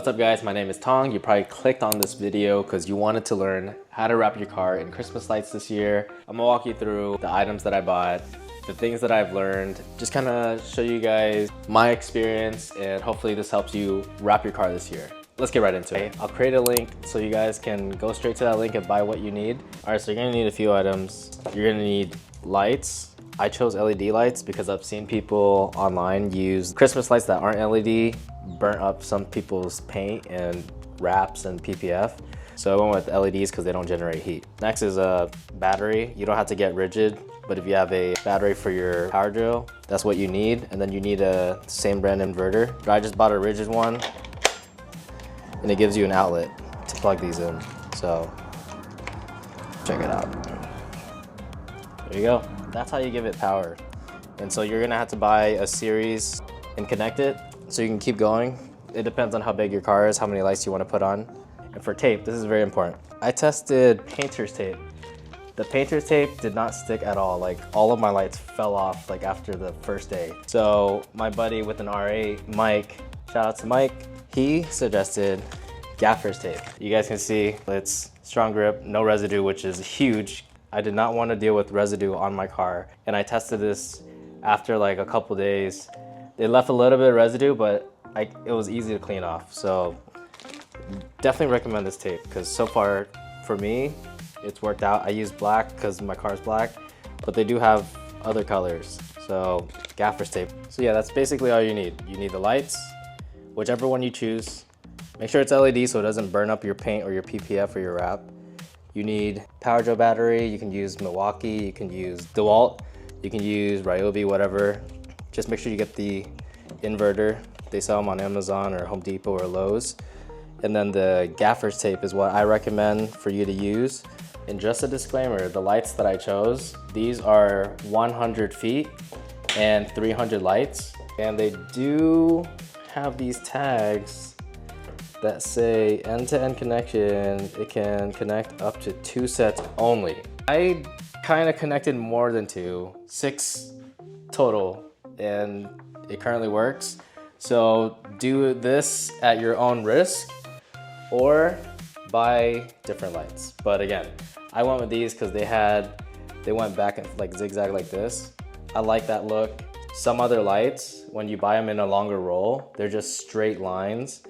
What's up guys, my name is Thong. You probably clicked on this video because you wanted to learn how to wrap your car in Christmas lights this year. I'm gonna walk you through the items that I bought, the things that I've learned, just kind of show you guys my experience, and hopefully this helps you wrap your car this year. Let's get right into it. I'll create a link so you guys can go straight to that link and buy what you need. All right, so you're gonna need a few items. You're gonna need lights. I chose LED lights because I've seen people online use Christmas lights that aren't LED, burn up some people's paint and wraps and PPF. So I went with LEDs because they don't generate heat. Next is a battery. You don't have to get rigid, but if you have a battery for your power drill, that's what you need. And then you need a same brand inverter. But I just bought a rigid one and it gives you an outlet to plug these in. So check it out. There you go. That's how you give it power. And so you're gonna have to buy a series and connect it so you can keep going. It depends on how big your car is, how many lights you wanna put on. And for tape, this is very important. I tested painter's tape. The painter's tape did not stick at all. Like all of my lights fell off like after the first day. So my buddy with an R8, Mike, shout out to Mike, he suggested gaffer's tape. You guys can see it's strong grip, no residue, which is huge. I did not want to deal with residue on my car. And I tested this after like a couple days. It left a little bit of residue, but it was easy to clean off. So definitely recommend this tape because so far for me, it's worked out. I use black because my car's black, but they do have other colors. So gaffer's tape. So yeah, that's basically all you need. You need the lights, whichever one you choose. Make sure it's LED so it doesn't burn up your paint or your PPF or your wrap. You need power drill battery. You can use Milwaukee, you can use DeWalt, you can use Ryobi, whatever. Just make sure you get the inverter. They sell them on Amazon or Home Depot or Lowe's. And then the gaffer's tape is what I recommend for you to use. And just a disclaimer, the lights that I chose, these are 100 feet and 300 lights. And they do have these tags that say end-to-end connection. It can connect up to 2 sets only. I kind of connected more than 2, 6 total, and it currently works. So do this at your own risk or buy different lights. But again, I went with these because they went back and like zigzag like this. I like that look. Some other lights, when you buy them in a longer roll, they're just straight lines.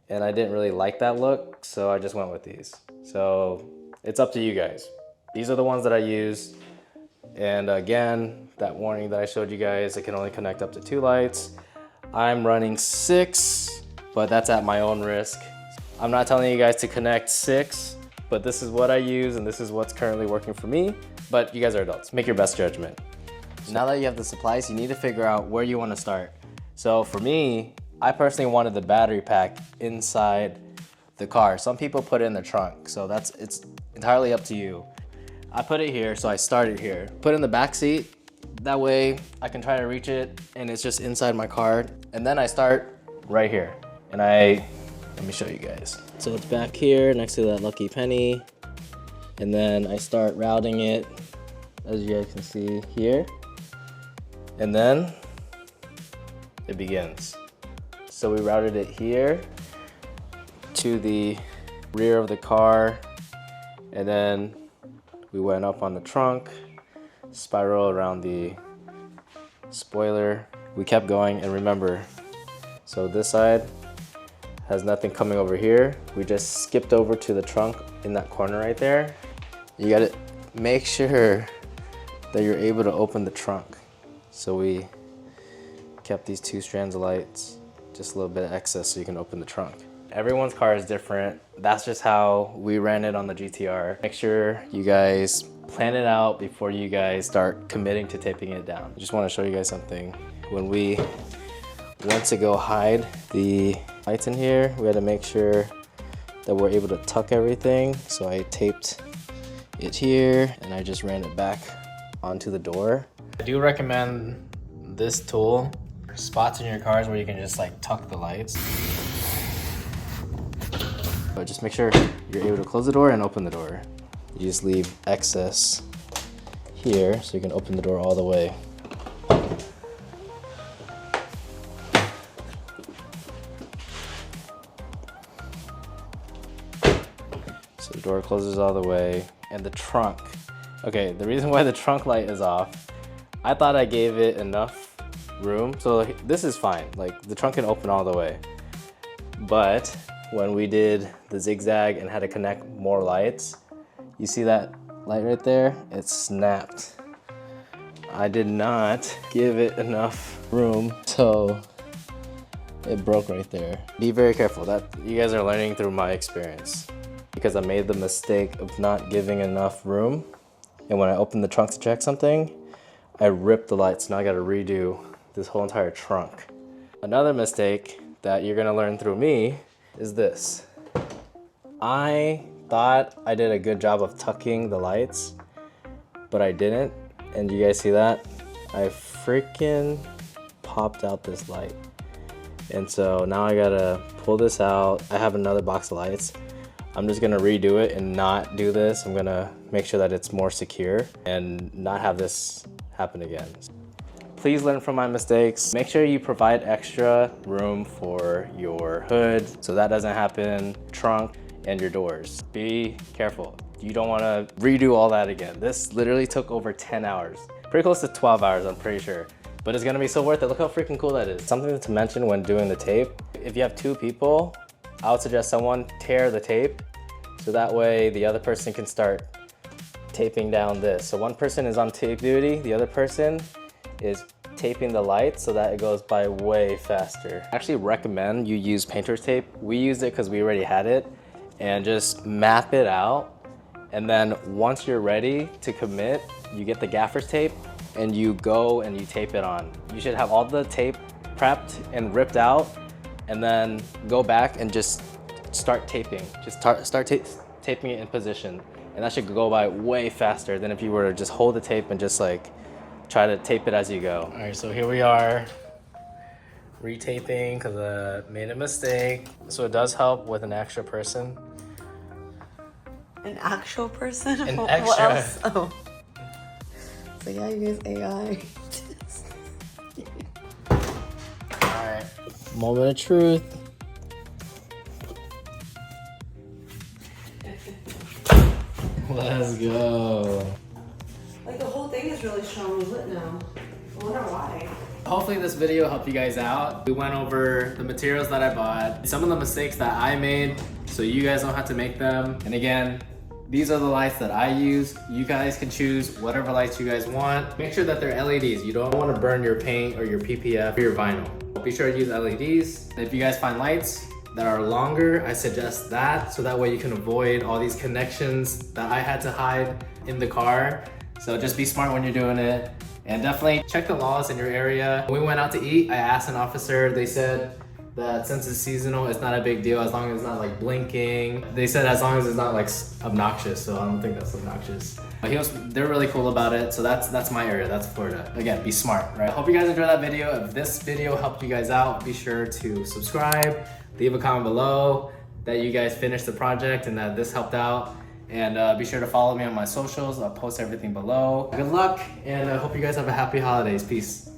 And I didn't really like that look, so I just went with these. So it's up to you guys. These are the ones that I used. And again, that warning that I showed you guys, it can only connect up to 2 lights. I'm running 6, but that's at my own risk. I'm not telling you guys to connect 6, but this is what I use and this is what's currently working for me. But you guys are adults, make your best judgment. Now that you have the supplies, you need to figure out where you want to start. So for me, I personally wanted the battery pack inside the car. Some people put it in the trunk, so it's entirely up to you. I put it here, so I started here. Put it in the back seat, that way I can try to reach it and it's just inside my car. And then I start right here. And let me show you guys. So it's back here next to that lucky penny. And then I start routing it, as you guys can see here. And then it begins. So we routed it here to the rear of the car, and then we went up on the trunk, spiral around the spoiler. We kept going, and remember, so this side has nothing coming over here. We just skipped over to the trunk in that corner right there. You gotta make sure that you're able to open the trunk. So we kept these 2 strands of lights, just a little bit of excess so you can open the trunk. Everyone's car is different. That's just how we ran it on the GTR. Make sure you guys plan it out before you guys start committing to taping it down. I just want to show you guys something. When we went to go hide the lights in here, we had to make sure that we're able to tuck everything. So I taped it here and I just ran it back onto the door. I do recommend this tool. Spots in your cars where you can just like tuck the lights. But just make sure you're able to close the door and open the door. You just leave excess here so you can open the door all the way. door closes all the way, and the trunk. Okay, the reason why the trunk light is off, I thought I gave it enough room. So this is fine, like the trunk can open all the way. But when we did the zigzag and had to connect more lights, you see that light right there? It snapped. I did not give it enough room, so it broke right there. Be very careful. That you guys are learning through my experience, because I made the mistake of not giving enough room, and when I opened the trunk to check something, I ripped the lights. Now I gotta redo this whole entire trunk. Another mistake that you're gonna learn through me is this. I thought I did a good job of tucking the lights, but I didn't. And you guys see that? I freaking popped out this light. And so now I gotta pull this out. I have another box of lights. I'm just gonna redo it and not do this. I'm gonna make sure that it's more secure and not have this happen again. Please learn from my mistakes. Make sure you provide extra room for your hood so that doesn't happen, trunk, and your doors. Be careful. You don't wanna redo all that again. This literally took over 10 hours. Pretty close to 12 hours, I'm pretty sure. But it's gonna be so worth it. Look how freaking cool that is. Something to mention when doing the tape. If you have 2 people, I would suggest someone tear the tape so that way the other person can start taping down this. So one person is on tape duty, the other person is taping the light so that it goes by way faster. I actually recommend you use painter's tape. We used it because we already had it, and just map it out. And then once you're ready to commit, you get the gaffer's tape and you go and you tape it on. You should have all the tape prepped and ripped out, and then go back and just start taping. Just start taping it in position. And that should go by way faster than if you were to just hold the tape and just like try to tape it as you go. All right, so here we are, retaping because I made a mistake. So it does help with an extra person. An actual person? An What extra. else? Oh. So yeah, you guys AI. All right, moment of truth. Let's go. Like the whole thing is really strongly lit now. I wonder why. Hopefully this video helped you guys out. We went over the materials that I bought, some of the mistakes that I made, so you guys don't have to make them. And again, these are the lights that I use. You guys can choose whatever lights you guys want. Make sure that they're LEDs. You don't want to burn your paint or your PPF or your vinyl. Be sure to use LEDs. If you guys find lights that are longer, I suggest that, so that way you can avoid all these connections that I had to hide in the car. So just be smart when you're doing it, and definitely check the laws in your area. When we went out to eat, I asked an officer, they said that since it's seasonal, it's not a big deal as long as it's not like blinking. They said as long as it's not like obnoxious, so I don't think that's obnoxious. But they're really cool about it, so that's my area, that's Florida. Again, be smart, right? Hope you guys enjoyed that video. If this video helped you guys out, be sure to subscribe, leave a comment below that you guys finished the project and that this helped out. And be sure to follow me on my socials. I'll post everything below. Good luck, and I hope you guys have a happy holidays. Peace.